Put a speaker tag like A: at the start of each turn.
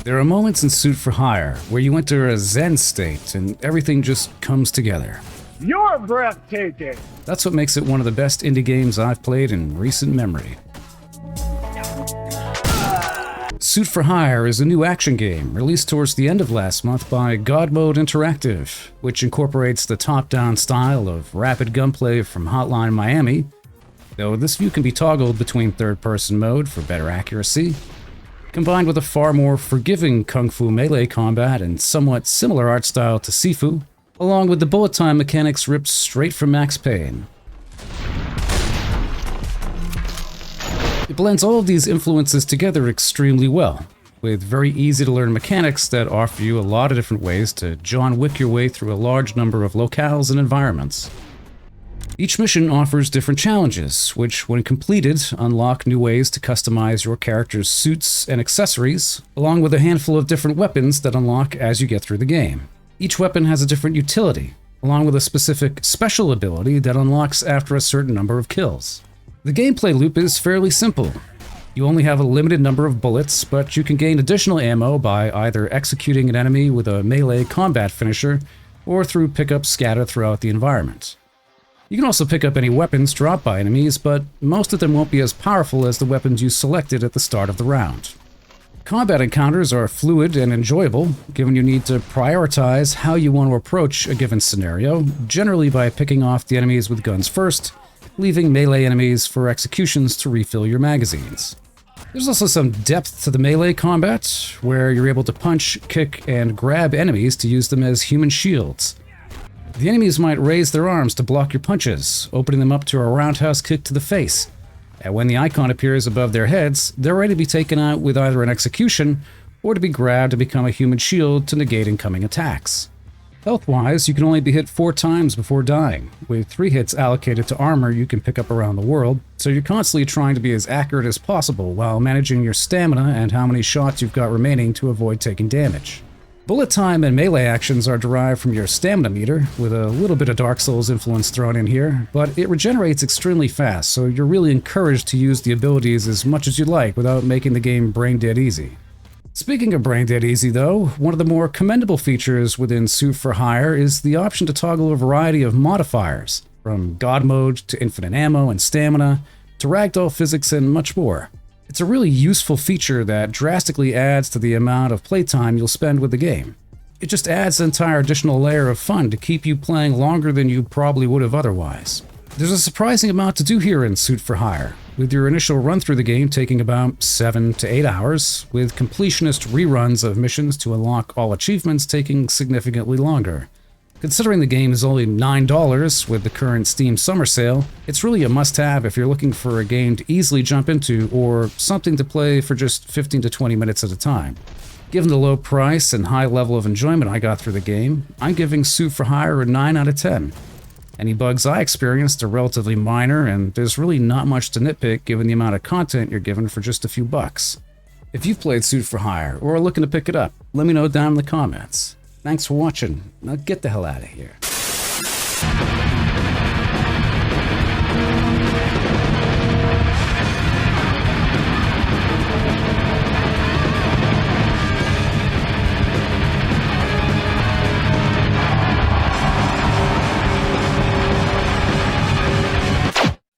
A: There are moments in Suit for Hire where you enter a zen state and everything just comes together.
B: You're breathtaking!
A: That's what makes it one of the best indie games I've played in recent memory. Suit for Hire is a new action game released towards the end of last month by Godmode Interactive, which incorporates the top-down style of rapid gunplay from Hotline Miami, though this view can be toggled between third-person mode for better accuracy, combined with a far more forgiving kung fu melee combat and somewhat similar art style to Sifu, along with the bullet time mechanics ripped straight from Max Payne. It blends all of these influences together extremely well, with very easy-to-learn mechanics that offer you a lot of different ways to John Wick your way through a large number of locales and environments. Each mission offers different challenges, which, when completed, unlock new ways to customize your character's suits and accessories, along with a handful of different weapons that unlock as you get through the game. Each weapon has a different utility, along with a specific special ability that unlocks after a certain number of kills. The gameplay loop is fairly simple. You only have a limited number of bullets, but you can gain additional ammo by either executing an enemy with a melee combat finisher or through pickups scattered throughout the environment. You can also pick up any weapons dropped by enemies, but most of them won't be as powerful as the weapons you selected at the start of the round. Combat encounters are fluid and enjoyable, given you need to prioritize how you want to approach a given scenario, generally by picking off the enemies with guns first, leaving melee enemies for executions to refill your magazines. There's also some depth to the melee combat, where you're able to punch, kick, and grab enemies to use them as human shields. The enemies might raise their arms to block your punches, opening them up to a roundhouse kick to the face. And when the icon appears above their heads, they're ready to be taken out with either an execution or to be grabbed to become a human shield to negate incoming attacks. Health-wise, you can only be hit 4 times before dying, with 3 hits allocated to armor you can pick up around the world, so you're constantly trying to be as accurate as possible while managing your stamina and how many shots you've got remaining to avoid taking damage. Bullet time and melee actions are derived from your stamina meter, with a little bit of Dark Souls influence thrown in here, but it regenerates extremely fast, so you're really encouraged to use the abilities as much as you like without making the game brain dead easy. Speaking of brain dead easy though, one of the more commendable features within Suit for Hire is the option to toggle a variety of modifiers, from God mode to infinite ammo and stamina, to ragdoll physics and much more. It's a really useful feature that drastically adds to the amount of playtime you'll spend with the game. It just adds an entire additional layer of fun to keep you playing longer than you probably would have otherwise. There's a surprising amount to do here in Suit for Hire, with your initial run through the game taking about 7 to 8 hours, with completionist reruns of missions to unlock all achievements taking significantly longer. Considering the game is only $9 with the current Steam summer sale, it's really a must-have if you're looking for a game to easily jump into or something to play for just 15 to 20 minutes at a time. Given the low price and high level of enjoyment I got through the game, I'm giving Suit for Hire a 9 out of 10. Any bugs I experienced are relatively minor, and there's really not much to nitpick given the amount of content you're given for just a few bucks. If you've played Suit for Hire or are looking to pick it up, let me know down in the comments. Thanks for watching. Now get the hell out of here.